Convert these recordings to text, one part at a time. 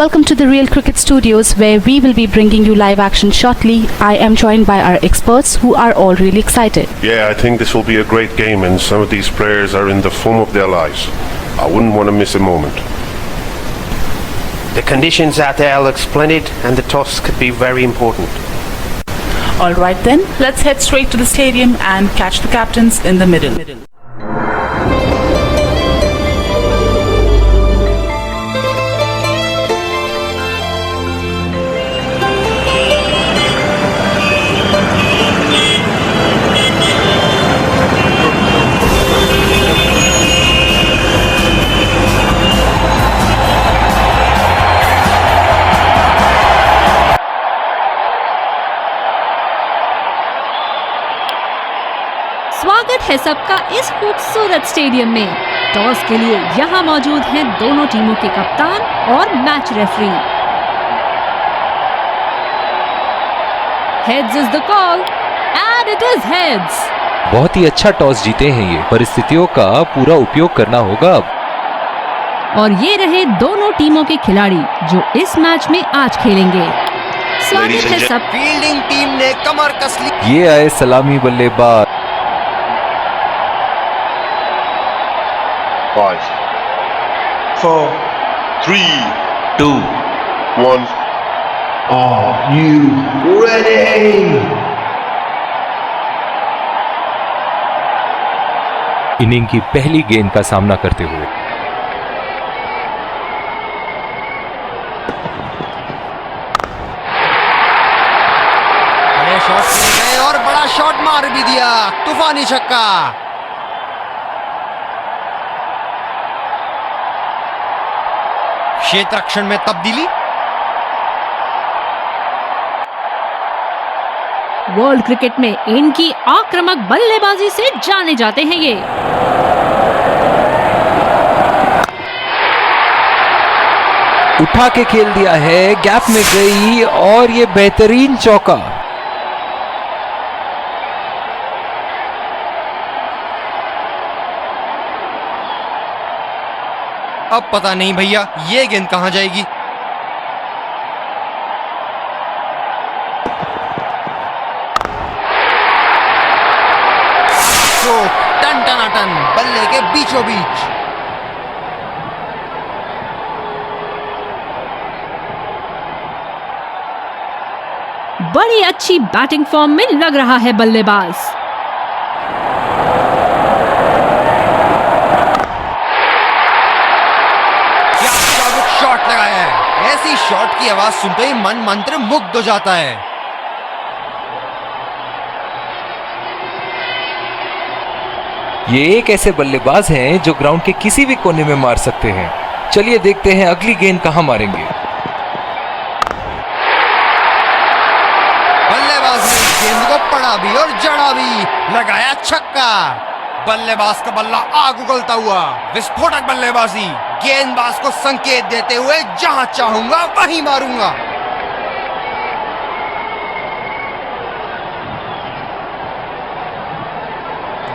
Welcome to the Real Cricket Studios, where we will be bringing you live action shortly. I am joined by our experts who are all really excited. Yeah, I think this will be a great game, and some of these players are in the form of their lives. I wouldn't want to miss a moment. The conditions out there look splendid, and the toss could be very important. Alright then, let's head straight to the stadium and catch the captains in the middle. स्वागत है सबका इस खूबसूरत stadium में। Toss के लिए यहाँ मौजूद हैं दोनों टीमों के कप्तान और match referee. Heads is the call and it is heads. बहुत ही अच्छा टॉस जीते हैं ये, परिस्थितियों का पूरा उपयोग करना होगा अब। और ये रहे दोनों टीमों के खिलाड़ी जो इस मैच में आज खेलेंगे। स्वागत है सब। फील्डिंग टीम ने कमर कस ली। ये आए सलामी बल्लेबाज। 5, 4, 3, 2, 1. Are you ready? इनिंग की पहली गेंद का सामना करते हुए बड़े शॉट खेले गए और बड़ा शॉट मार भी दिया। तूफानी छक्का। क्षेत्र रक्षण में तब्दीली। वर्ल्ड क्रिकेट में इनकी आक्रामक बल्लेबाजी से जाने जाते हैं ये। उठा के खेल दिया है, गैप में गई और ये बेहतरीन चौका। अब पता नहीं भैया ये गेंद कहां जाएगी। टन टनाटन बल्ले के बीचों बीच। बड़ी अच्छी बैटिंग फॉर्म में लग रहा है बल्लेबाज। शॉट लगाया है। ऐसी शॉट की आवाज सुनते ही मन मंत्र मुग्ध हो जाता है। ये एक ऐसे बल्लेबाज हैं जो ग्राउंड के किसी भी कोने में मार सकते हैं। चलिए देखते हैं अगली गेंद कहां मारेंगे। बल्लेबाज ने गेंद को पड़ा भी और जड़ा भी, लगाया छक्का। बल्लेबाज का बल्ला आग उगलता हुआ, विस्फोटक बल्लेबाजी। गेंदबाज को संकेत देते हुए जहां चाहूंगा वहीं मारूंगा।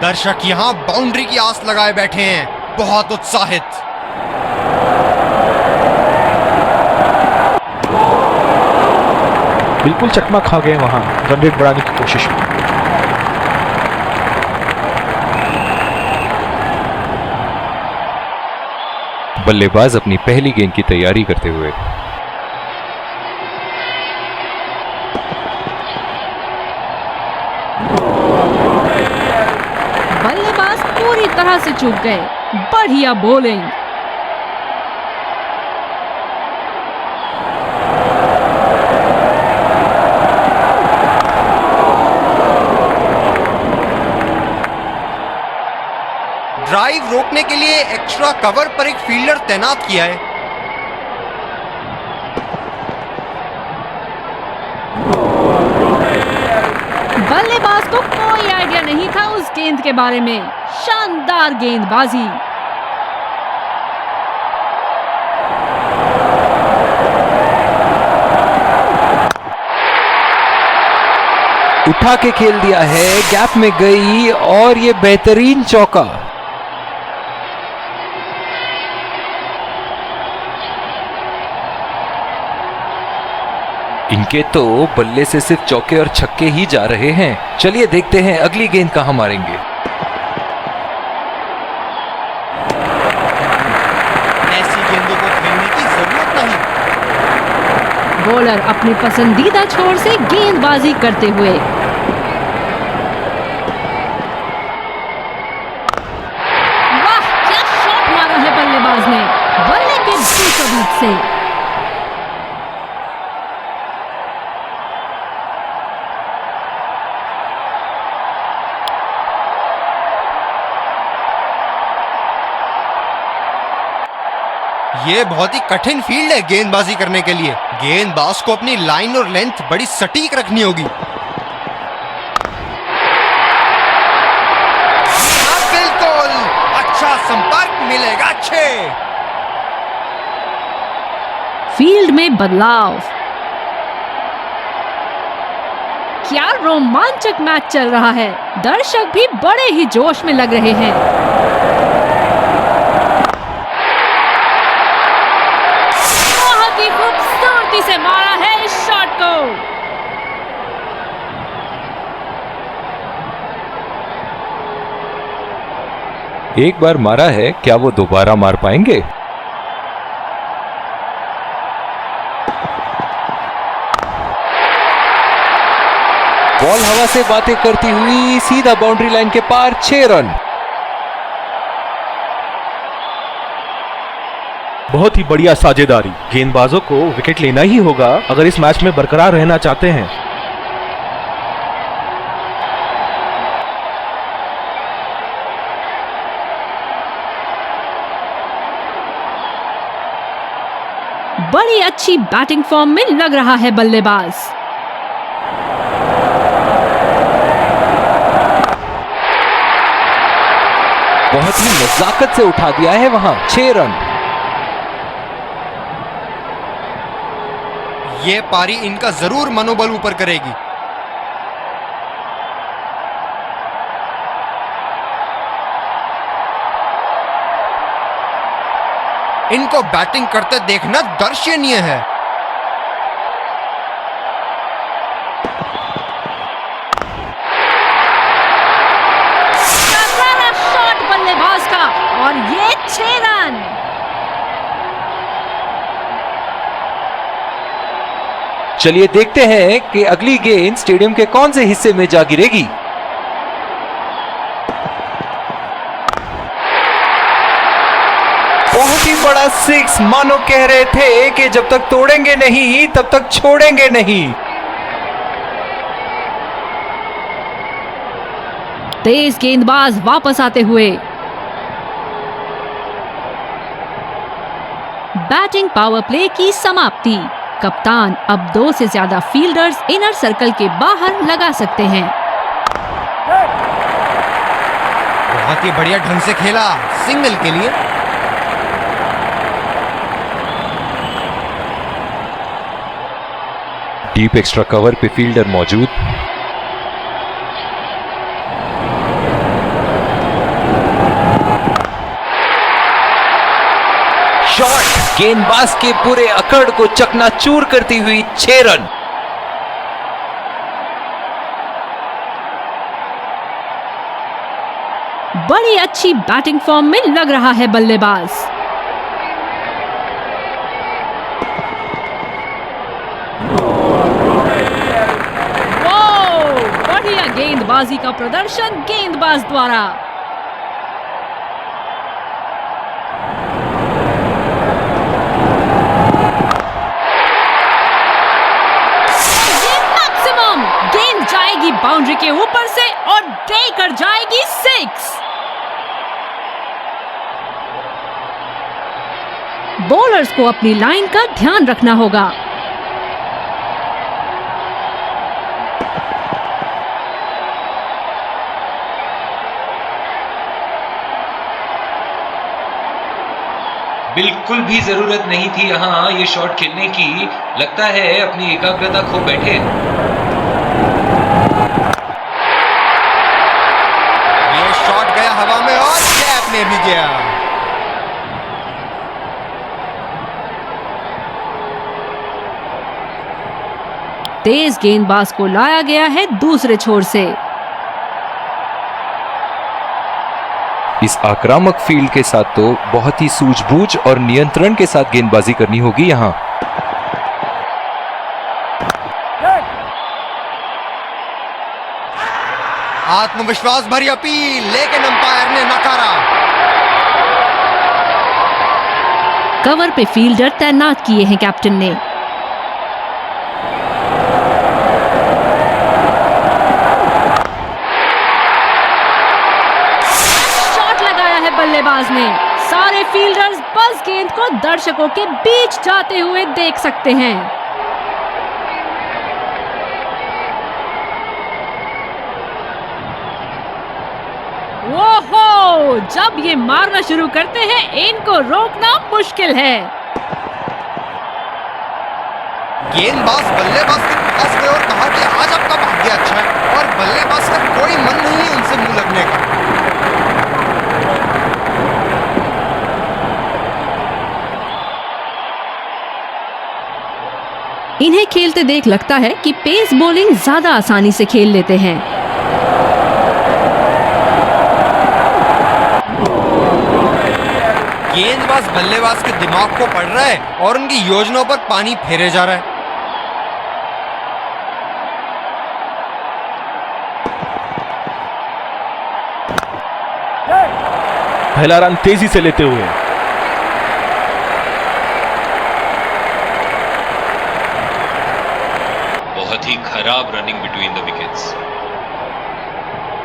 दर्शक यहां बाउंड्री की आस लगाए बैठे हैं, बहुत उत्साहित। बिल्कुल चकमा खा गए वहां रन रेट बढ़ाने की कोशिश में। बल्लेबाज अपनी पहली गेंद की तैयारी करते हुए बल्लेबाज पूरी तरह से चूक गए। बढ़िया बॉलिंग। ड्राइव रोकने के लिए एक्स्ट्रा कवर पर एक फील्डर तैनात किया है। बल्लेबाज को कोई आइडिया नहीं था उस गेंद के बारे में। शानदार गेंदबाजी। उठा के खेल दिया है, गैप में गई और ये बेहतरीन चौका। इनके तो बल्ले से सिर्फ चौके और छक्के ही जा रहे हैं। चलिए देखते हैं अगली गेंद कहां मारेंगे। ऐसी गेंदों को खेलने की जरूरत नहीं। बॉलर अपने पसंदीदा छोर से गेंदबाजी करते हुए। वाह, क्या शॉट मारा है बल्लेबाज ने, बल्ले के बीचों बीच से। ये बहुत ही कठिन फील्ड है गेंदबाजी करने के लिए। गेंदबाज को अपनी लाइन और लेंथ बड़ी सटीक रखनी होगी। हाँ, बिल्कुल अच्छा संपर्क मिलेगा। अच्छे फील्ड में बदलाव। क्या रोमांचक मैच चल रहा है, दर्शक भी बड़े ही जोश में लग रहे हैं। बहुत ही खूबसूरती से मारा है इस शॉट को। एक बार मारा है, क्या वो दोबारा मार पाएंगे? बॉल हवा से बातें करती हुई सीधा बाउंड्री लाइन के पार, 6 रन। बहुत ही बढ़िया साझेदारी। गेंदबाजों को विकेट लेना ही होगा अगर इस मैच में बरकरार रहना चाहते हैं। बड़ी अच्छी बैटिंग फॉर्म में लग रहा है बल्लेबाज। बहुत ही नजाकत से उठा दिया है वहां, 6 रन। ये पारी इनका जरूर मनोबल ऊपर करेगी। इनको बैटिंग करते देखना दर्शनीय है। शॉट बल्लेबाज का, और ये 6 रन। चलिए देखते हैं कि अगली गेंद स्टेडियम के कौन से हिस्से में जा गिरेगी। बहुत ही बड़ा 6, मानो कह रहे थे कि जब तक तोड़ेंगे नहीं तब तक छोड़ेंगे नहीं। तेज गेंदबाज वापस आते हुए। बैटिंग पावर प्ले की समाप्ति। कप्तान अब 2 से ज्यादा फील्डर्स इनर सर्कल के बाहर लगा सकते हैं। बहुत ही बढ़िया ढंग से खेला सिंगल के लिए। डीप एक्स्ट्रा कवर पे फील्डर मौजूद। शॉट गेंदबाज के पूरे अकड़ को चकनाचूर करती हुई, 6 रन। बड़ी अच्छी बैटिंग फॉर्म में लग रहा है बल्लेबाज। बढ़िया गेंदबाजी का प्रदर्शन गेंदबाज द्वारा। मैक्सिमम गेंद जाएगी बाउंड्री के ऊपर से और देकर जाएगी 6। बॉलर्स को अपनी लाइन का ध्यान रखना होगा। बिल्कुल भी जरूरत नहीं थी यहाँ ये शॉट खेलने की। लगता है अपनी एकाग्रता खो बैठे। ये शॉट गया हवा में और कैप में भी गया। तेज गेंदबाज को लाया गया है दूसरे छोर से। इस आक्रामक फील्ड के साथ तो बहुत ही सूझबूझ और नियंत्रण के साथ गेंदबाजी करनी होगी यहाँ। आत्मविश्वास भरी अपील, लेकिन अंपायर ने नकारा। कवर पे फील्डर तैनात किए हैं कैप्टन ने। शॉट लगाया है बल्लेबाज ने। सारे फील्डर्स बस गेंद को दर्शकों के बीच जाते हुए देख सकते हैं। ओहो, जब ये मारना शुरू करते हैं इनको रोकना मुश्किल है। गेंदबाज बल्लेबाज के पास गए और कहा कि आज आपका भाग्य अच्छा है, और बल्लेबाज का कोई मन नहीं उनसे मुंह लगने का। इन्हें खेलते देख लगता है कि पेस बॉलिंग ज्यादा आसानी से खेल लेते हैं। गेंदबाज बल्लेबाज के दिमाग को पढ़ रहा है और उनकी योजनाओं पर पानी फेरे जा रहा है। पहला रन तेजी से लेते हुए बहुत ही खराब रनिंग बिटवीन द विकेट्स।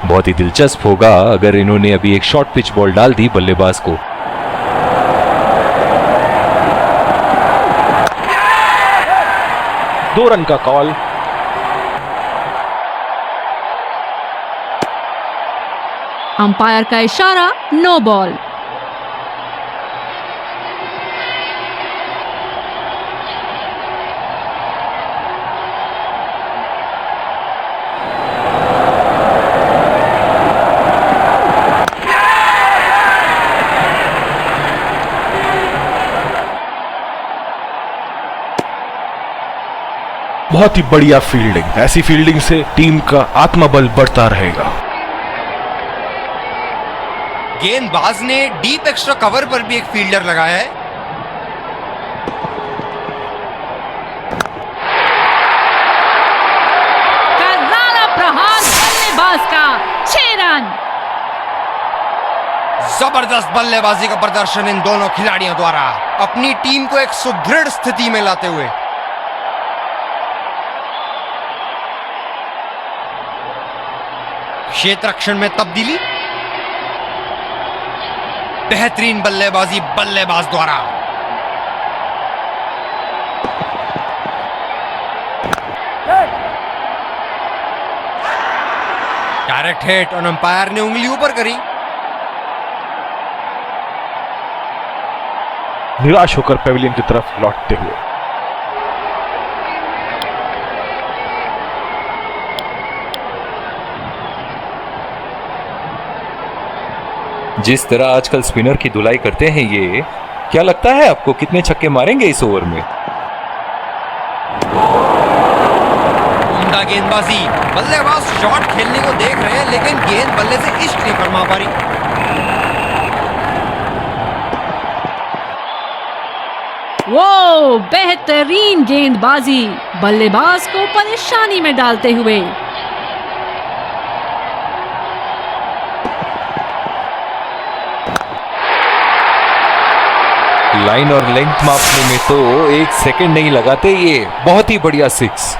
बहुत ही दिलचस्प होगा अगर इन्होंने अभी एक शॉर्ट पिच बॉल डाल दी बल्लेबाज को। 2 रन का कॉल। अंपायर का इशारा, नो बॉल। बहुत ही बढ़िया फील्डिंग। ऐसी फील्डिंग से टीम का आत्मबल बढ़ता रहेगा। गेंदबाज ने डीप एक्स्ट्रा कवर पर भी एक फील्डर लगाया है। करारा प्रहार बल्लेबाज का, 6 रन। जबरदस्त बल्लेबाजी का प्रदर्शन इन दोनों खिलाड़ियों द्वारा अपनी टीम को एक सुदृढ़ स्थिति में लाते हुए। क्षेत्र रक्षण में तब्दीली, बेहतरीन बल्लेबाजी बल्लेबाज द्वारा। डायरेक्ट हिट और अंपायर ने उंगली ऊपर करी। निराश होकर पेविलियन की तरफ लौटते हुए। जिस तरह आजकल स्पिनर की धुलाई करते हैं ये, क्या लगता है आपको कितने छक्के मारेंगे इस ओवर में? उम्दा गेंदबाजी, बल्लेबाज शॉट खेलने को देख रहे हैं लेकिन गेंद बल्ले से इश्क नहीं फरमा पा रही। वो बेहतरीन गेंदबाजी, बल्लेबाज को परेशानी में डालते हुए। लाइन और लेंथ मापने में तो 1 सेकंड नहीं लगाते ये। बहुत ही बढ़िया 6।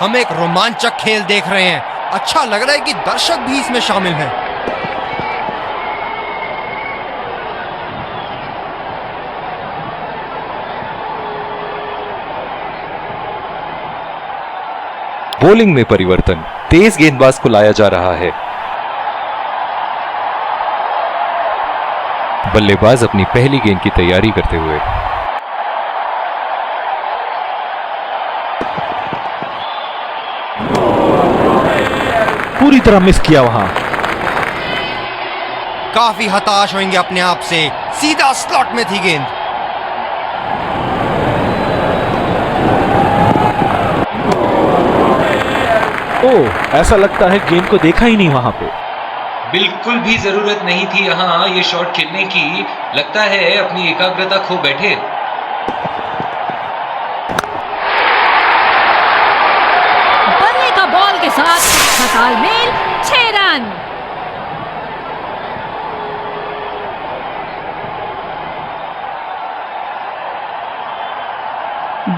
हम एक रोमांचक खेल देख रहे हैं। अच्छा लग रहा है कि दर्शक भी इसमें शामिल हैं। बॉलिंग में परिवर्तन, तेज गेंदबाज को लाया जा रहा है। बल्लेबाज अपनी पहली गेंद की तैयारी करते हुए। पूरी तरह मिस किया वहां। काफी हताश होंगे अपने आप से। सीधा स्लॉट में थी गेंद। ओह, ऐसा लगता है गेंद को देखा ही नहीं वहां पे। बिल्कुल भी जरूरत नहीं थी यहाँ ये शॉट खेलने की। लगता है अपनी एकाग्रता खो बैठे। बल्ले का बॉल के साथ अच्छा तालमेल, 6 रन।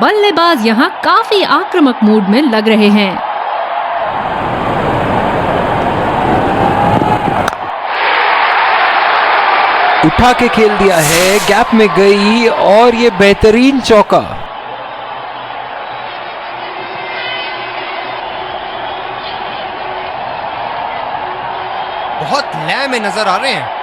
बल्लेबाज यहाँ काफी आक्रामक मूड में लग रहे हैं। उठा के खेल दिया है, गैप में गई और ये बेहतरीन चौका। बहुत लय में नजर आ रहे हैं।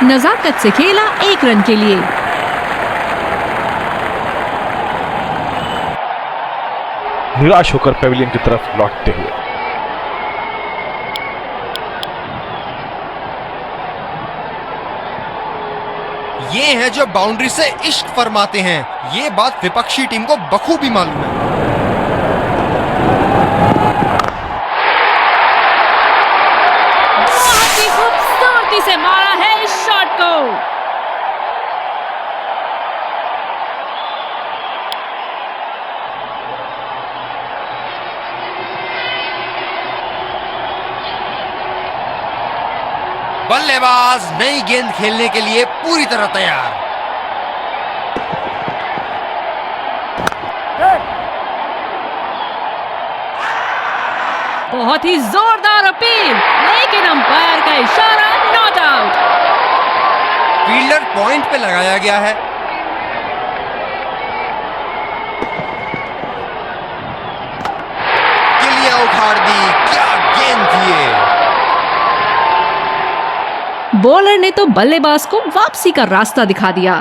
नजाकत से खेला 1 रन के लिए। निराश होकर पेविलियन की तरफ लौटते हुए। ये हैं जो बाउंड्री से इश्क फरमाते हैं। ये बात विपक्षी टीम को बखूबी मालूम है। बहुत ही खूबसूरती से मारा है इस शॉट को। बल्लेबाज नई गेंद खेलने के लिए पूरी तरह तैयार। बहुत ही जोरदार अपील, लेकिन अंपायर का इशारा, नॉट आउट। फील्डर पॉइंट पे लगाया गया है। गिलियां उखाड़ दी, क्या गेंद थी ये। बॉलर ने तो बल्लेबाज को वापसी का रास्ता दिखा दिया।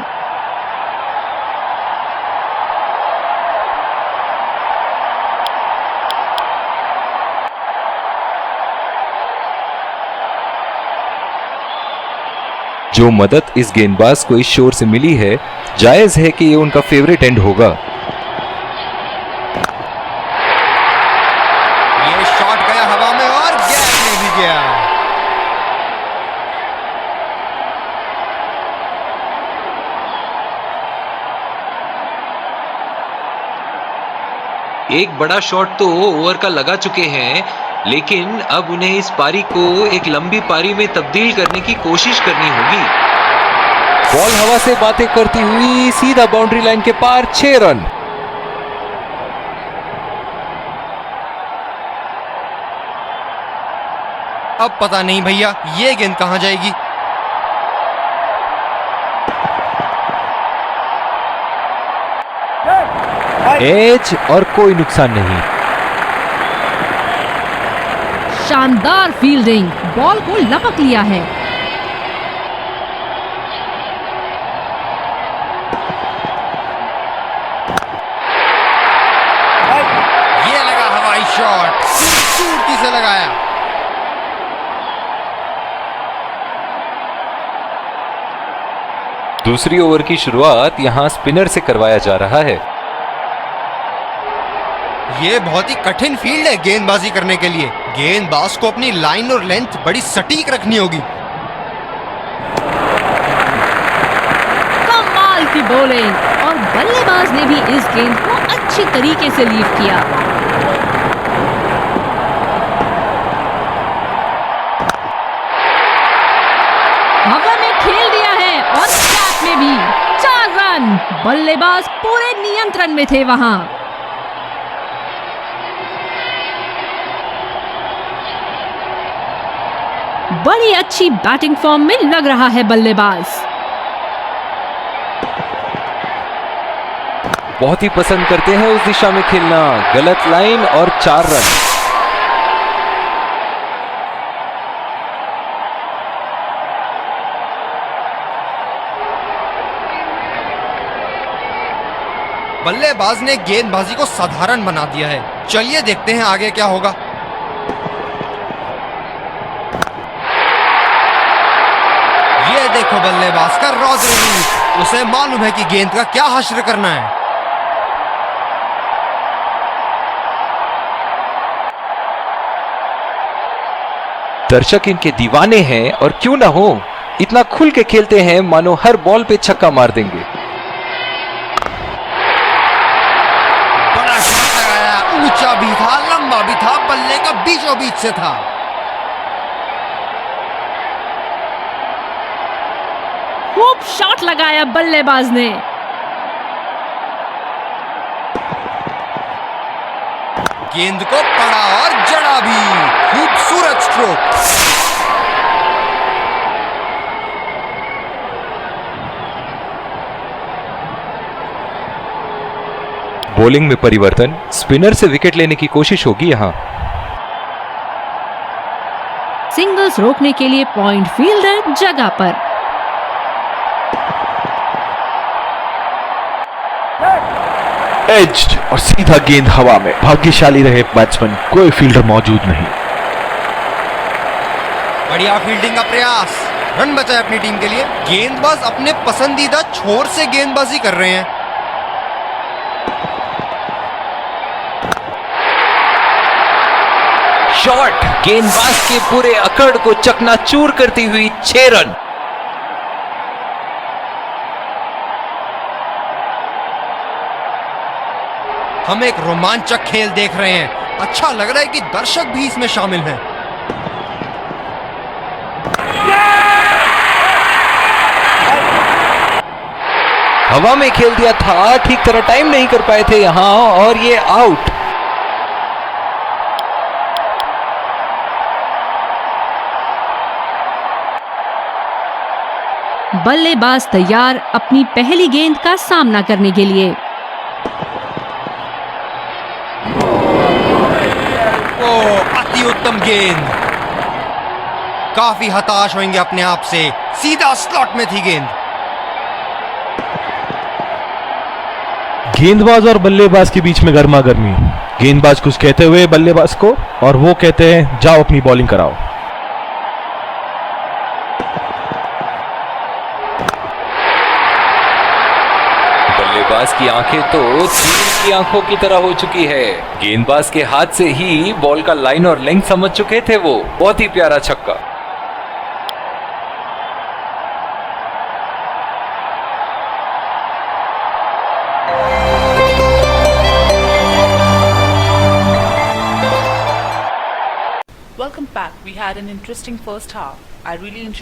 जो मदद इस गेंदबाज को इस शोर से मिली है, जायज है कि ये उनका फेवरेट एंड होगा। ये शॉट गया हवा में और गैप में भी गया। एक बड़ा शॉट तो ओवर का लगा चुके हैं, लेकिन अब उन्हें इस पारी को एक लंबी पारी में तब्दील करने की कोशिश करनी होगी। बॉल हवा से बातें करती हुई सीधा बाउंड्री लाइन के पार, 6 रन। अब पता नहीं भैया ये गेंद कहां जाएगी। एज और कोई नुकसान नहीं। शानदार फील्डिंग, बॉल को लपक लिया है। ये लगा हवाई शॉट, खूबसूरती से लगाया। दूसरी ओवर की शुरुआत यहां स्पिनर से करवाया जा रहा है। ये बहुत ही कठिन फील्ड है गेंदबाजी करने के लिए। गेंदबाज को अपनी लाइन और लेंथ बड़ी सटीक रखनी होगी। कमाल की बॉलिंग, और बल्लेबाज ने भी इस गेंद को अच्छी तरीके से लीव किया। हवा में खेल दिया है और गैप में भी 4 रन। बल्लेबाज पूरे नियंत्रण में थे वहां। बड़ी अच्छी बैटिंग फॉर्म में लग रहा है बल्लेबाज। बहुत ही पसंद करते हैं उस दिशा में खेलना। गलत लाइन और 4 रन। बल्लेबाज ने गेंदबाजी को साधारण बना दिया है। चलिए देखते हैं आगे क्या होगा। ये देखो बल्लेबाज का रौद्र रूप, उसे मालूम है कि गेंद का क्या हश्र करना है। दर्शक इनके दीवाने हैं और क्यों ना हो, इतना खुल के खेलते हैं मानो हर बॉल पे छक्का मार देंगे। बड़ा शॉट लगाया, ऊंचा भी था, लंबा भी था, बल्ले का बीचों बीच से था। खूब शॉट लगाया बल्लेबाज ने। गेंद को पड़ा और जड़ा भी, खूबसूरत स्ट्रोक। बॉलिंग में परिवर्तन, स्पिनर से विकेट लेने की कोशिश होगी यहां। सिंगल्स रोकने के लिए पॉइंट फील्डर जगह पर। एज्ड और सीधा गेंद हवा में। भाग्यशाली रहे बैट्समैन, कोई फील्डर मौजूद नहीं। बढ़िया फील्डिंग का प्रयास, रन बचाए अपनी टीम के लिए। गेंदबाज अपने पसंदीदा छोर से गेंदबाजी कर रहे हैं। शॉट गेंदबाज के पूरे अकड़ को चकनाचूर करती हुई 6 रन। हम एक रोमांचक खेल देख रहे हैं। अच्छा लग रहा है कि दर्शक भी इसमें शामिल हैं। हवा में खेल दिया था, ठीक तरह टाइम नहीं कर पाए थे यहां और ये आउट। बल्लेबाज तैयार अपनी पहली गेंद का सामना करने के लिए। अति उत्तम गेंद। काफी हताश होंगे अपने आप से, सीधा स्लॉट में थी गेंद। गेंदबाज और बल्लेबाज के बीच में गर्मा गर्मी। गेंदबाज कुछ कहते हुए बल्लेबाज को, और वो कहते हैं जाओ अपनी बॉलिंग कराओ। बल्लेबाज की आंखें तो चील की आंखों की तरह हो चुकी है। गेंदबाज के हाथ से ही बॉल का लाइन और लेंथ समझ चुके थे वो। बहुत ही प्यारा छक्का। Welcome back. We had an interesting first half. I really enjoyed.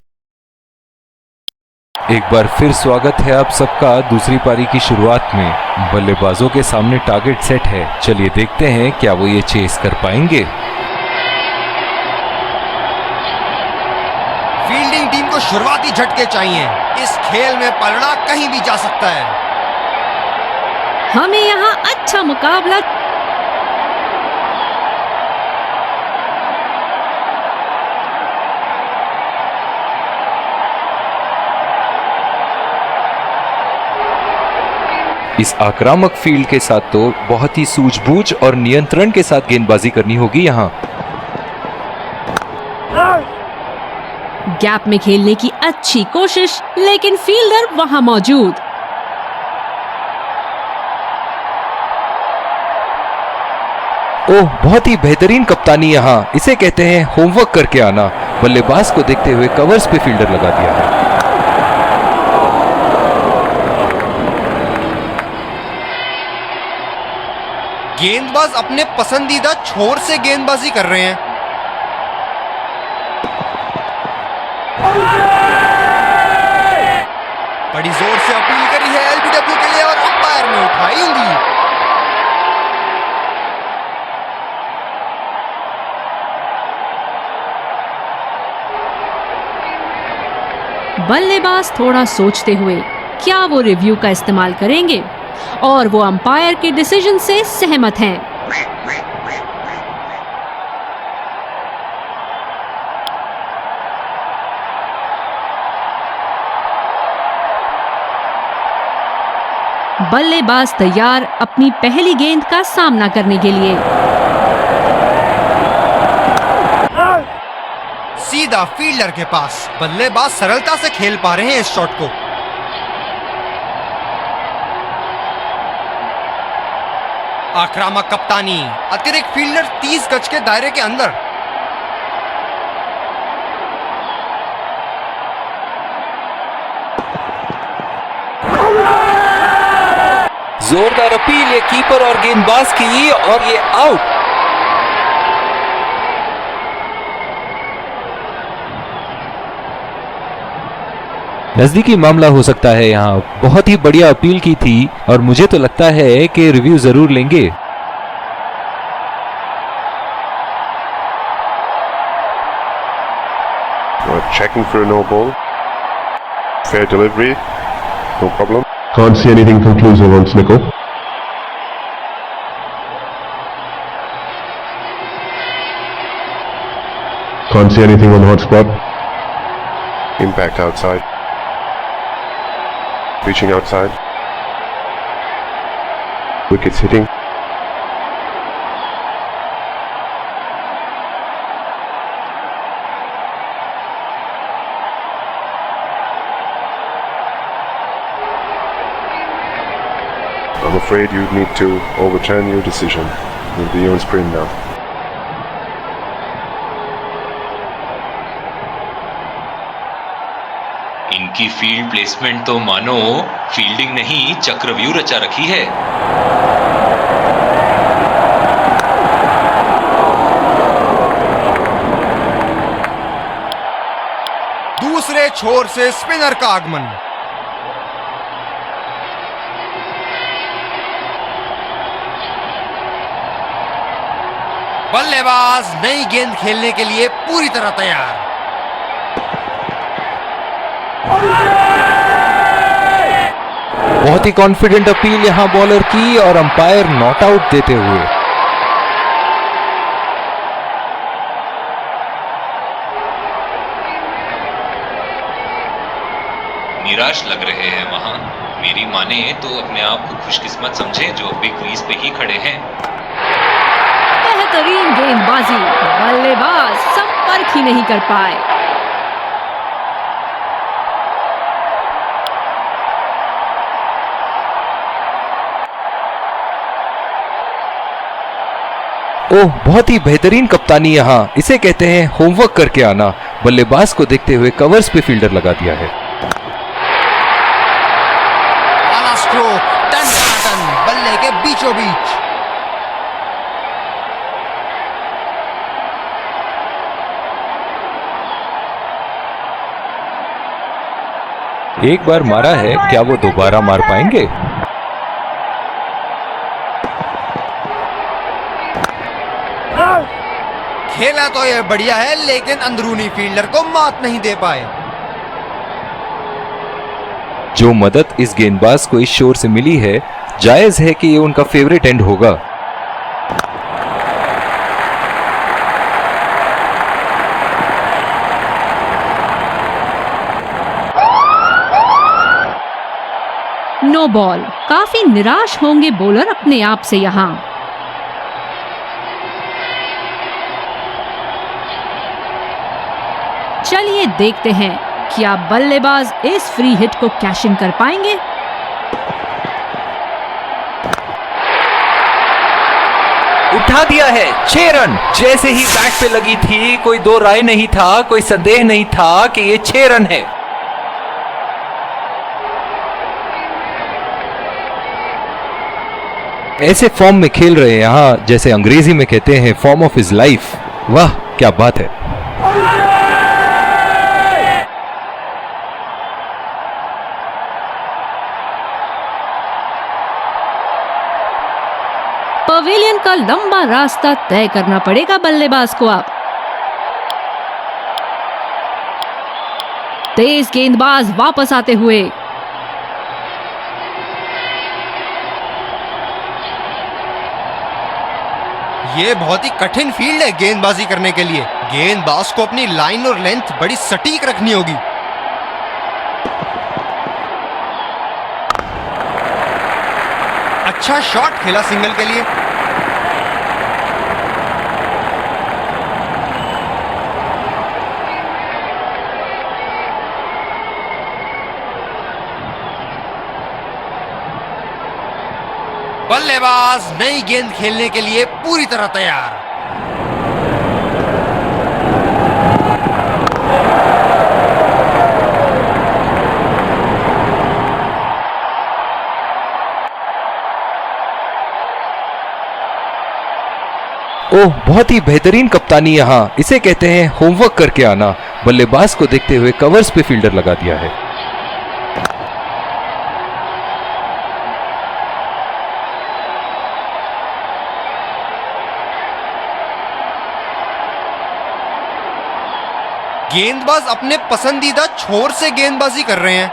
एक बार फिर स्वागत है आप सबका दूसरी पारी की शुरुआत में। बल्लेबाजों के सामने टारगेट सेट है। चलिए देखते हैं क्या वो ये चेस कर पाएंगे। फील्डिंग टीम को शुरुआती झटके चाहिए। इस खेल में पलड़ा कहीं भी जा सकता है। हमें यहाँ अच्छा मुकाबला इस आक्रामक फील्ड के साथ तो बहुत ही सूझबूझ और नियंत्रण के साथ गेंदबाजी करनी होगी यहाँ। गैप में खेलने की अच्छी कोशिश, लेकिन फील्डर वहां मौजूद। ओह, बहुत ही बेहतरीन कप्तानी यहाँ। इसे कहते हैं होमवर्क करके आना। बल्लेबाज को देखते हुए कवर्स पे फील्डर लगा दिया है। गेंदबाज अपने पसंदीदा छोर से गेंदबाजी कर रहे हैं। बड़ी जोर से अपील करी है एलबीडब्ल्यू के लिए और अंपायर ने उठाई उंगली। बल्लेबाज थोड़ा सोचते हुए क्या वो रिव्यू का इस्तेमाल करेंगे और वो अंपायर के डिसीजन से सहमत हैं। बल्लेबाज तैयार अपनी पहली गेंद का सामना करने के लिए। सीधा फील्डर के पास। बल्लेबाज सरलता से खेल पा रहे हैं इस शॉट को। आक्रामक कप्तानी, अतिरिक्त फील्डर 30 गज के दायरे के अंदर। जोरदार अपील ये कीपर और गेंदबाज की, और ये आउट। नजदीकी मामला हो सकता है यहाँ। बहुत ही बढ़िया अपील की थी और मुझे तो लगता है कि रिव्यू जरूर लेंगे। Checking for a no ball. Fair delivery. No problem. Can't see anything conclusive on Snickle. Can't see anything on hotspot. Impact outside. Reaching outside. Wickets hitting. I'm afraid you need to overturn your decision. You'll be on screen now. इनकी field placement तो मानो fielding नहीं चक्रव्यूह रचा रखी है। दूसरे छोर से स्पिनर का आगमन। बल्लेबाज नई गेंद खेलने के लिए पूरी तरह तैयार। बहुत ही कॉन्फिडेंट अपील यहाँ बॉलर की और अंपायर नॉट आउट देते हुए। निराश लग रहे हैं वहां। मेरी माने तो अपने आप को खुशकिस्मत समझें जो अभी क्रीज पे ही खड़े हैं। बेहतरीन गेंदबाजी, बल्लेबाज संपर्क ही नहीं कर पाए। ओह, बहुत ही बेहतरीन कप्तानी यहाँ। इसे कहते हैं होमवर्क करके आना। बल्लेबाज को देखते हुए कवर्स पे फील्डर लगा दिया है। आला स्ट्रोक, टन टन बल्ले के बीचों बीच। एक बार मारा है, क्या वो दोबारा मार पाएंगे? खेला तो ये बढ़िया है, लेकिन अंदरूनी फील्डर को मात नहीं दे पाए। जो मदद इस गेंदबाज को इस शोर से मिली है, जायज है कि ये उनका फेवरेट एंड होगा। No ball. काफी निराश होंगे बॉलर अपने आप से यहाँ। चलिए देखते हैं क्या बल्लेबाज इस फ्री हिट को कैश इन कर पाएंगे। उठा दिया है 6 रन। जैसे ही बैट पे लगी थी, कोई दो राय नहीं था, कोई संदेह नहीं था कि ये 6 रन है। ऐसे फॉर्म में खेल रहे हैं यहाँ, जैसे अंग्रेजी में कहते हैं फॉर्म ऑफ हिज लाइफ। वाह क्या बात है। पवेलियन का लंबा रास्ता तय करना पड़ेगा बल्लेबाज को अब। तेज गेंदबाज वापस आते हुए। ये बहुत ही कठिन फील्ड है गेंदबाजी करने के लिए। गेंदबाज को अपनी लाइन और लेंथ बड़ी सटीक रखनी होगी। अच्छा शॉट खेला सिंगल के लिए। बल्लेबाज नई गेंद खेलने के लिए पूरी तरह तैयार। ओह, बहुत ही बेहतरीन कप्तानी यहाँ, इसे कहते हैं होमवर्क करके आना। बल्लेबाज को देखते हुए कवर्स पे फील्डर लगा दिया है। गेंदबाज अपने पसंदीदा छोर से गेंदबाजी कर रहे हैं।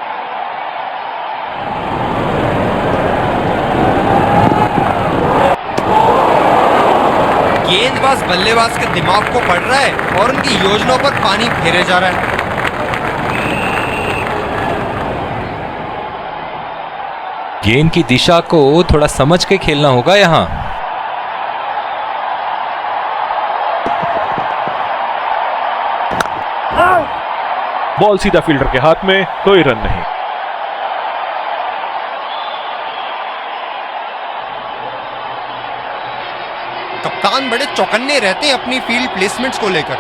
गेंदबाज बल्लेबाज के दिमाग को पढ़ रहा है और उनकी योजनाओं पर पानी फेरे जा रहा है। गेंद की दिशा को थोड़ा समझ के खेलना होगा यहाँ। बॉल सीधा फील्डर के हाथ में, कोई रन नहीं। कप्तान बड़े चौकन्ने रहते हैं अपनी फील्ड प्लेसमेंट्स को लेकर।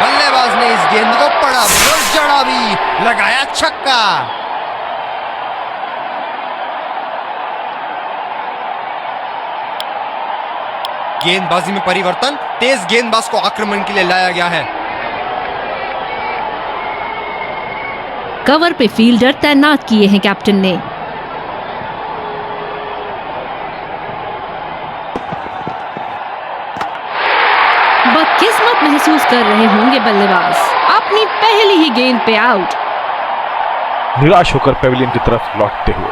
बल्लेबाज ने इस गेंद को पढ़ा भी और जड़ा भी, लगाया छक्का। गेंदबाजी में परिवर्तन, तेज गेंदबाज को आक्रमण के लिए लाया गया है। कवर पे फील्डर तैनात किए हैं कैप्टन ने। बदकिस्मत महसूस कर रहे होंगे बल्लेबाज, अपनी पहली ही गेंद पे आउट। निराश होकर पेविलियन की तरफ लौटते हुए।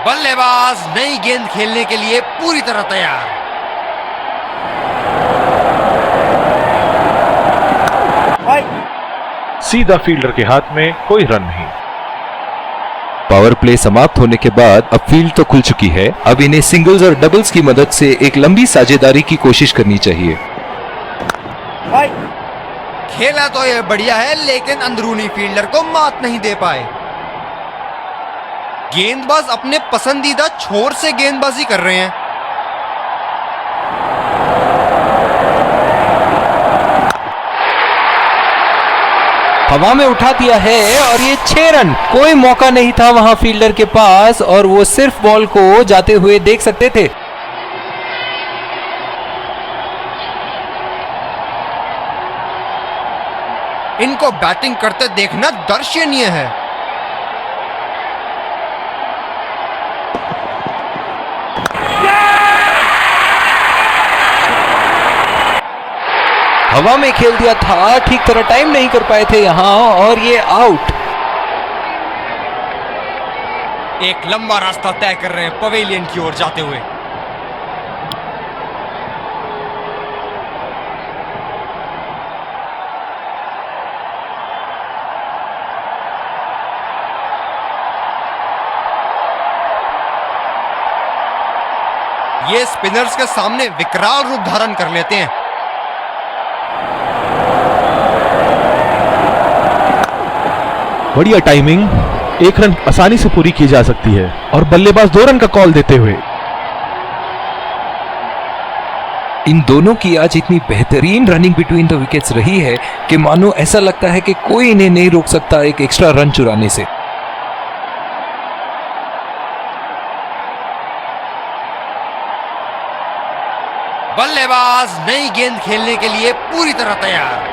बल्लेबाज नई गेंद खेलने के लिए पूरी तरह तैयार। सीधा फील्डर के हाथ में, कोई रन नहीं। पावर प्ले समाप्त होने के बाद अब फील्ड तो खुल चुकी है। अब इन्हें सिंगल्स और डबल्स की मदद से एक लंबी साझेदारी की कोशिश करनी चाहिए। खेला तो ये बढ़िया है, लेकिन अंदरूनी फील्डर को मात नहीं दे पाए। गेंदबाज अपने पसंदीदा छोर से गेंदबाजी कर रहे हैं। हवा में उठा दिया है और ये 6 रन। कोई मौका नहीं था वहां फील्डर के पास और वो सिर्फ बॉल को जाते हुए देख सकते थे। इनको बैटिंग करते देखना दर्शनीय है। हवा में खेल दिया था, ठीक तरह टाइम नहीं कर पाए थे यहां और ये आउट। एक लंबा रास्ता तय कर रहे हैं पवेलियन की ओर जाते हुए। ये स्पिनर्स के सामने विकराल रूप धारण कर लेते हैं। बढ़िया टाइमिंग, 1 रन आसानी से पूरी की जा सकती है और बल्लेबाज 2 रन का कॉल देते हुए। इन दोनों की आज इतनी बेहतरीन रनिंग बिटवीन द विकेट्स रही है कि मानो ऐसा लगता है कि कोई इन्हें नहीं रोक सकता एक एक्स्ट्रा रन चुराने से। बल्लेबाज नई गेंद खेलने के लिए पूरी तरह तैयार।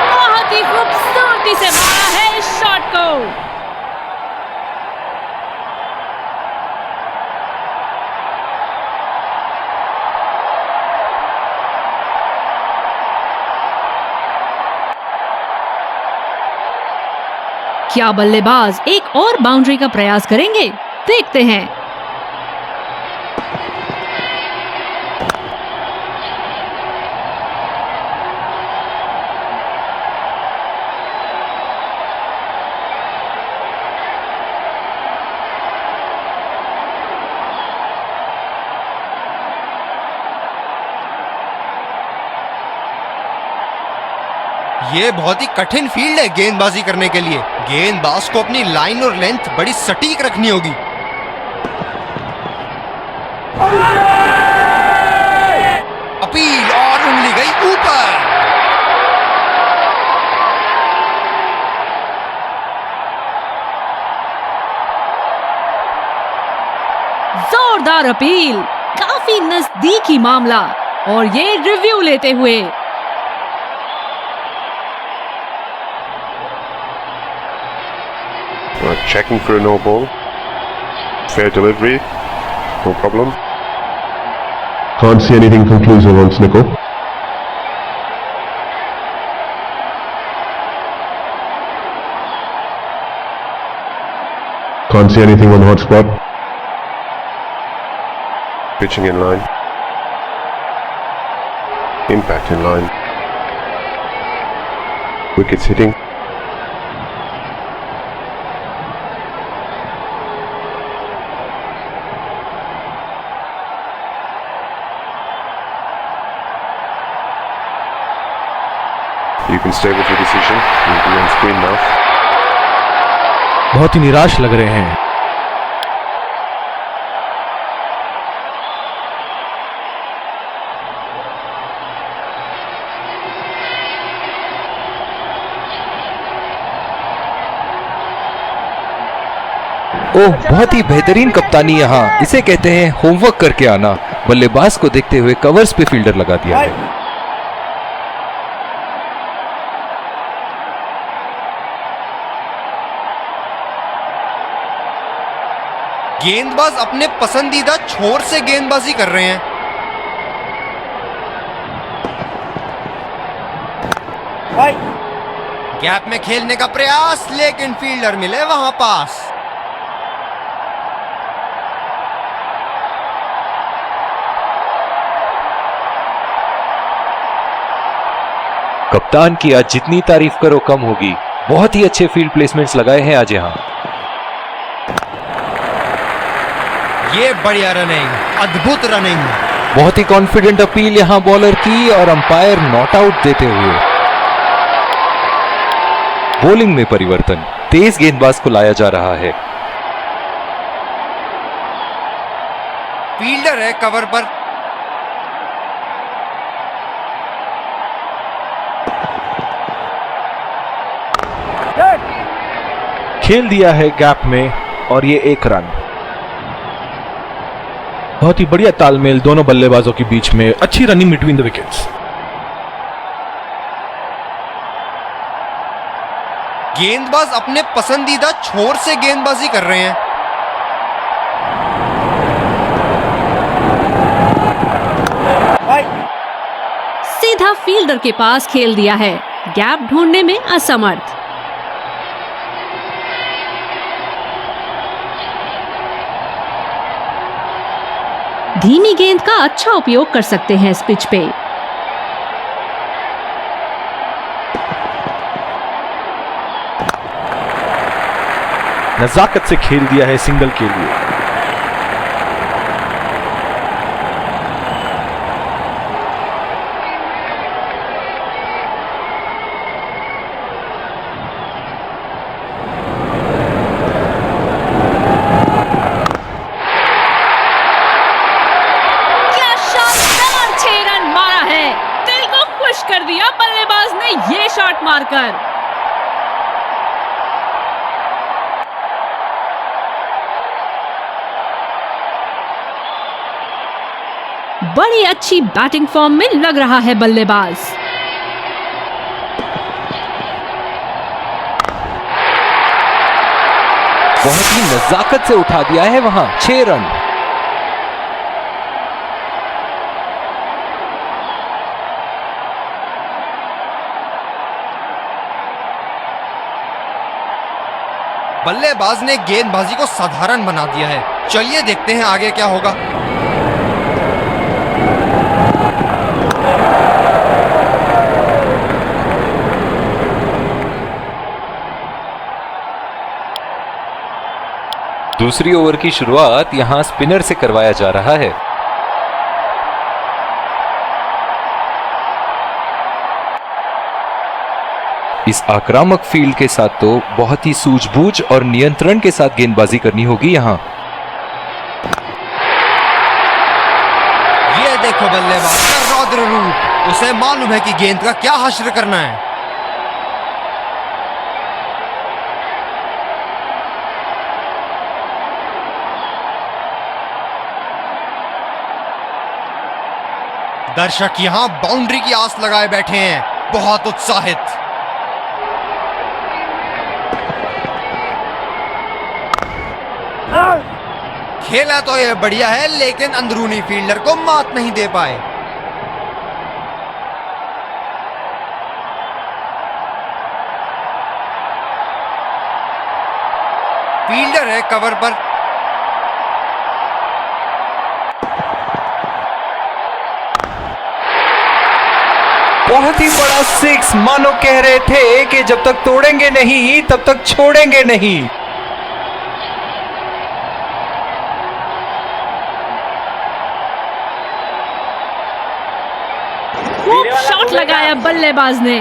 बहुत ही खूबसूरती से मारा है इस शॉट को। क्या बल्लेबाज एक और बाउंड्री का प्रयास करेंगे? देखते हैं। ये बहुत ही कठिन फील्ड है गेंदबाजी करने के लिए। गेंदबाज को अपनी लाइन और लेंथ बड़ी सटीक रखनी होगी। अपील और उंगली गई ऊपर। जोरदार अपील, काफी नजदीकी मामला, और ये रिव्यू लेते हुए Checking for a no ball. Fair delivery. No problem. Can't see anything conclusive on Snicko. Can't see anything on hot spot. Pitching in line. Impact in line. Wickets hitting. You can stay with your decision. You'll be on screen now. बहुत ही निराश लग रहे हैं। ओह, बहुत ही बेहतरीन कप्तानी यहाँ। इसे कहते हैं होमवर्क करके आना। बल्लेबाज को देखते हुए कवर्स पे फील्डर लगा दिया है। गेंदबाज अपने पसंदीदा छोर से गेंदबाजी कर रहे हैं। गैप में खेलने का प्रयास, लेकिन फील्डर मिले वहां पास। कप्तान की आज जितनी तारीफ करो कम होगी। बहुत ही अच्छे फील्ड प्लेसमेंट्स लगाए हैं आज यहाँ। ये बढ़िया रनिंग, अद्भुत रनिंग। बहुत ही कॉन्फिडेंट अपील यहाँ बॉलर की, और अंपायर नॉट आउट देते हुए। बॉलिंग में परिवर्तन, तेज गेंदबाज को लाया जा रहा है। फील्डर है कवर पर। खेल दिया है गैप में, और ये 1 रन। बहुत ही बढ़िया तालमेल दोनों बल्लेबाजों के बीच में। अच्छी रनिंग बिटवीन द विकेट्स। गेंदबाज अपने पसंदीदा छोर से गेंदबाजी कर रहे हैं। सीधा फील्डर के पास खेल दिया है, गैप ढूंढने में असमर्थ। धीमी गेंद का अच्छा उपयोग कर सकते हैं इस पिच पे। नजाकत से खेल दिया है सिंगल के लिए। कर दिया बल्लेबाज ने ये शॉट मारकर। बड़ी अच्छी बैटिंग फॉर्म में लग रहा है बल्लेबाज। बहुत ही नजाकत से उठा दिया है वहां। 6 रन। बल्लेबाज ने गेंदबाजी को साधारण बना दिया है। चलिए देखते हैं आगे क्या होगा। दूसरी ओवर की शुरुआत यहां स्पिनर से करवाया जा रहा है। इस आक्रामक फील्ड के साथ तो बहुत ही सूझबूझ और नियंत्रण के साथ गेंदबाजी करनी होगी यहाँ। ये देखो बल्लेबाज का रौद्र रूप, उसे मालूम है कि गेंद का क्या हश्र करना है। दर्शक यहां बाउंड्री की आस लगाए बैठे हैं, बहुत उत्साहित। खेला तो यह बढ़िया है, लेकिन अंदरूनी फील्डर को मात नहीं दे पाए। फील्डर है कवर पर। बहुत ही बड़ा सिक्स, मानो कह रहे थे कि जब तक तोड़ेंगे नहीं तब तक छोड़ेंगे नहीं। खूब शॉट लगाया बल्लेबाज ने।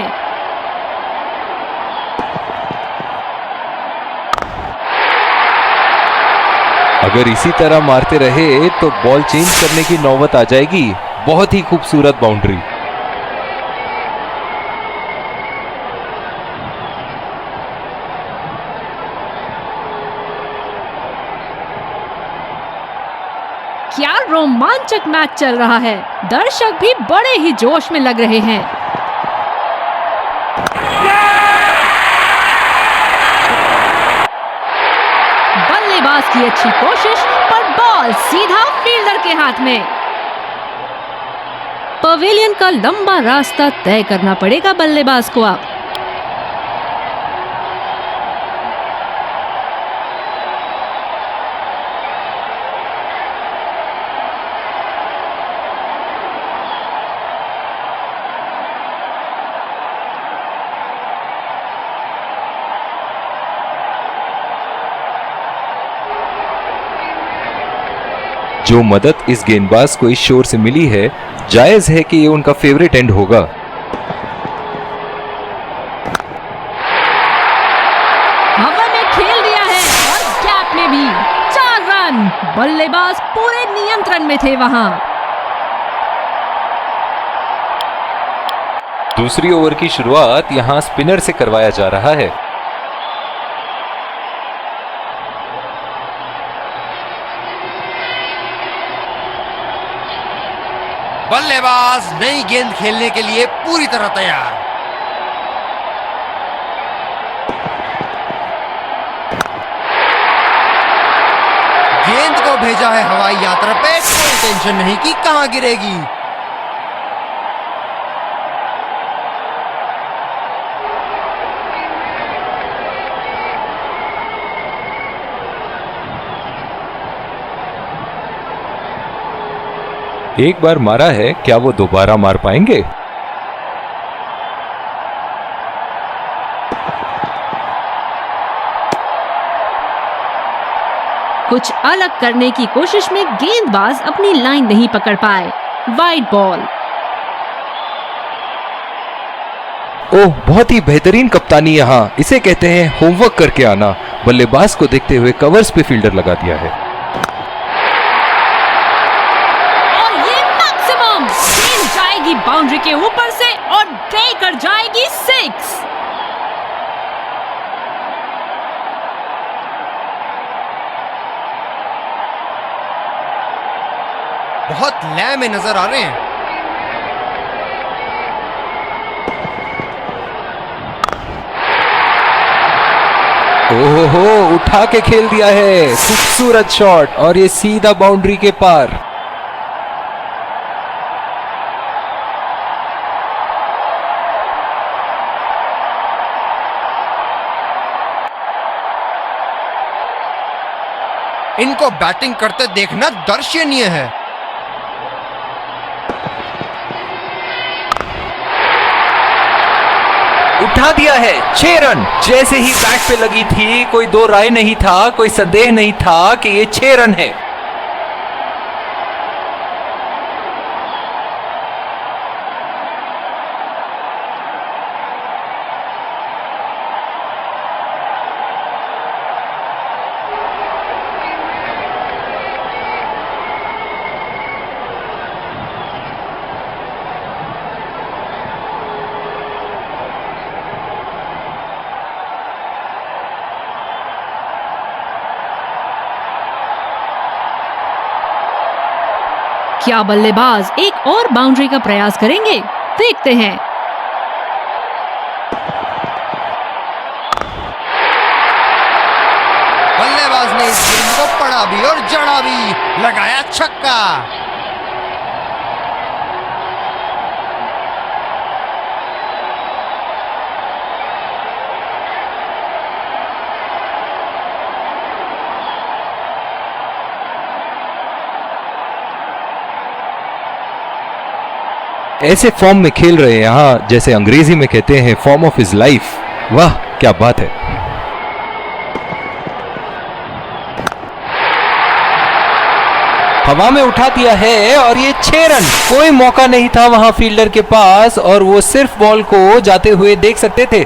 अगर इसी तरह मारते रहे तो बॉल चेंज करने की नौबत आ जाएगी। बहुत ही खूबसूरत बाउंड्री। क्या रोमांचक मैच चल रहा है। दर्शक भी बड़े ही जोश में लग रहे हैं। बल्लेबाज की अच्छी कोशिश, पर बॉल सीधा फील्डर के हाथ में। पवेलियन का लंबा रास्ता तय करना पड़ेगा बल्लेबाज को अब। जो मदद इस गेंदबाज को इस शोर से मिली है, जायज है कि ये उनका फेवरेट एंड होगा। हवा में खेल दिया है और गैप में भी 4 रन। बल्लेबाज पूरे नियंत्रण में थे वहां। दूसरी ओवर की शुरुआत यहां स्पिनर से करवाया जा रहा है। बल्लेबाज नई गेंद खेलने के लिए पूरी तरह तैयार। गेंद को भेजा है हवाई यात्रा पे, कोई टेंशन नहीं कि कहां गिरेगी। एक बार मारा है, क्या वो दोबारा मार पाएंगे? कुछ अलग करने की कोशिश में गेंदबाज अपनी लाइन नहीं पकड़ पाए। Wide ball. ओह, बहुत ही बेहतरीन कप्तानी यहाँ। इसे कहते हैं होमवर्क करके आना। बल्लेबाज को देखते हुए कवर्स पे फील्डर लगा दिया है। जाएगी बाउंड्री के ऊपर से और देकर जाएगी 6। बहुत लय में नजर आ रहे हैं। ओहो, उठा के खेल दिया है। खूबसूरत शॉट और ये सीधा बाउंड्री के पार। इनको बैटिंग करते देखना दर्शनीय है। उठा दिया है। 6 रन। जैसे ही बैट पे लगी थी, कोई दो राय नहीं था, कोई संदेह नहीं था कि ये 6 रन है। क्या बल्लेबाज एक और बाउंड्री का प्रयास करेंगे? देखते हैं। बल्लेबाज ने इस गेंद को पढ़ा भी और जड़ा भी, लगाया छक्का। ऐसे फॉर्म में खेल रहे हैं यहाँ, जैसे अंग्रेजी में कहते हैं फॉर्म ऑफ हिज लाइफ। वाह क्या बात है। हवा में उठा दिया है और ये 6 रन। कोई मौका नहीं था वहां फील्डर के पास और वो सिर्फ बॉल को जाते हुए देख सकते थे।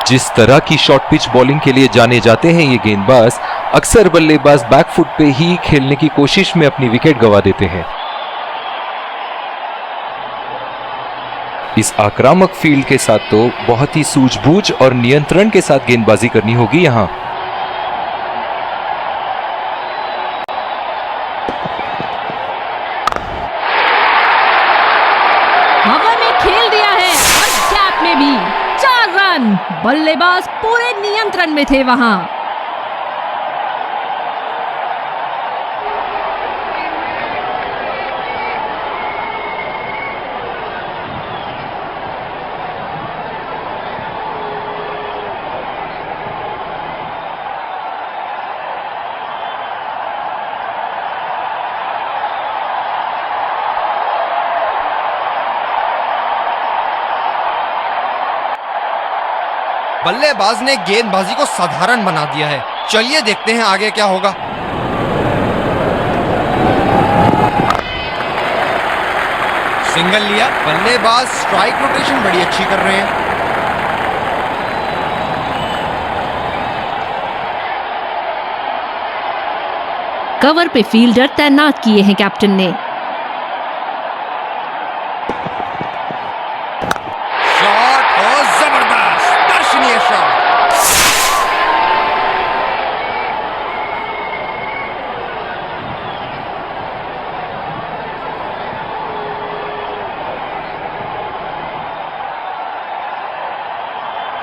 जिस तरह की शॉर्ट पिच बॉलिंग के लिए जाने जाते हैं ये गेंदबाज, अक्सर बल्लेबाज बैकफुट पे ही खेलने की कोशिश में अपनी विकेट गंवा देते हैं। इस आक्रामक फील्ड के साथ तो बहुत ही सूझबूझ और नियंत्रण के साथ गेंदबाजी करनी होगी यहां। हवा में खेल दिया है और गैप में भी 4 रन। बल्लेबाज पूरे नियंत्रण में थे वहां। बल्लेबाज ने गेंदबाजी को साधारण बना दिया है। चलिए देखते हैं आगे क्या होगा। सिंगल लिया, बल्लेबाज स्ट्राइक रोटेशन बड़ी अच्छी कर रहे हैं। कवर पे फील्डर तैनात किए हैं कैप्टन ने। शॉट और जबरदस्त दर्शनीय शॉट।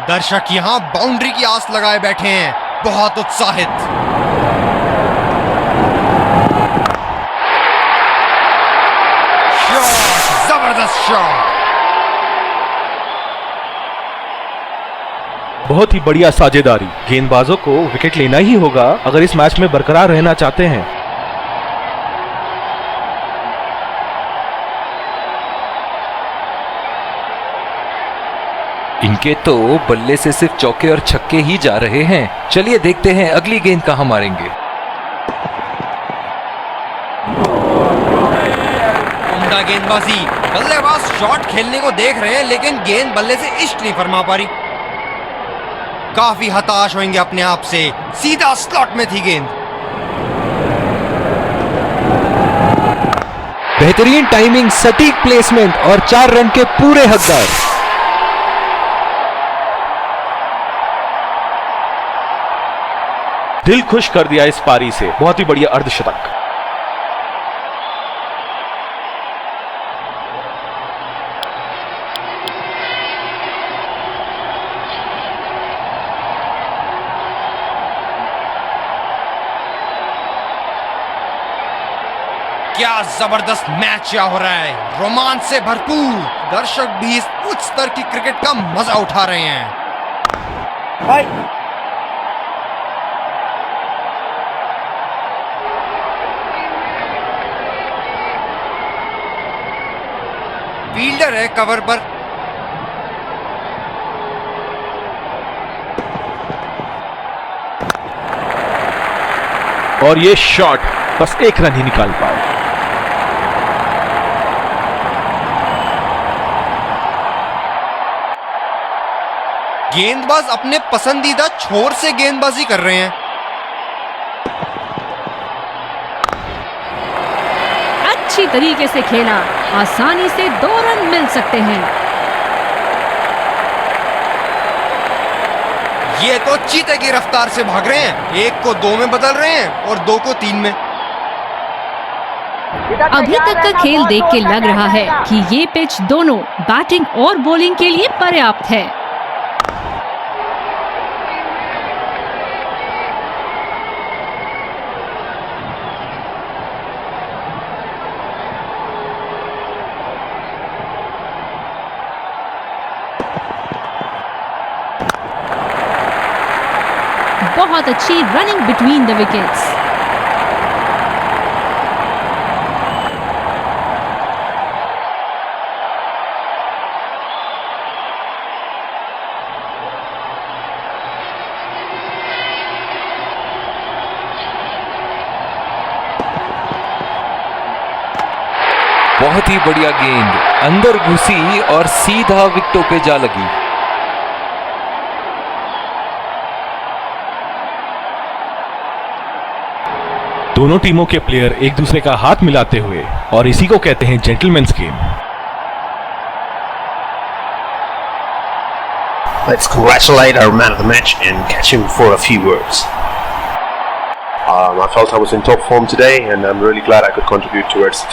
दर्शक यहां बाउंड्री की आस लगाए बैठे हैं, बहुत उत्साहित। शॉट, जबरदस्त शॉट। बहुत ही बढ़िया साझेदारी। गेंदबाजों को विकेट लेना ही होगा अगर इस मैच में बरकरार रहना चाहते हैं। इनके तो बल्ले से सिर्फ चौके और छक्के ही जा रहे हैं। चलिए देखते हैं अगली गेंद कहां मारेंगे। उम्दा गेंदबाजी, बल्लेबाज शॉट खेलने को देख रहे हैं लेकिन गेंद बल्ले से इष्ट नहीं फरमा पा रही। काफी हताश होंगे अपने आप से। सीधा स्लॉट में थी गेंद। बेहतरीन टाइमिंग, सटीक प्लेसमेंट और 4 रन के पूरे हकदार। दिल खुश कर दिया इस पारी से। बहुत ही बढ़िया अर्धशतक। क्या जबरदस्त मैच हो रहा है, रोमांच से भरपूर। दर्शक भी इस उच्च स्तर की क्रिकेट का मजा उठा रहे हैं। फील्डर है कवर पर। और ये शॉट बस 1 रन ही निकाल पाए। गेंदबाज अपने पसंदीदा छोर से गेंदबाजी कर रहे हैं। अच्छी तरीके से खेला, आसानी से 2 रन मिल सकते हैं। ये तो चीते की रफ्तार से भाग रहे हैं। 1 को 2 में बदल रहे हैं और 2 को 3 में। अभी तक का खेल देख के लग रहा है कि ये पिच दोनों बैटिंग और बॉलिंग के लिए पर्याप्त है। बहुत अच्छी रनिंग बिटवीन द विकेट्स। बहुत ही बढ़िया गेंद अंदर घुसी और सीधा विकेटों पे जा लगी। दोनों टीमों के प्लेयर एक दूसरे का हाथ मिलाते हुए, और इसी को कहते हैं gentleman's game. Let's congratulate our man of the match and catch him for a few words. I felt I was in top form today, and I'm really glad I could contribute towards the team.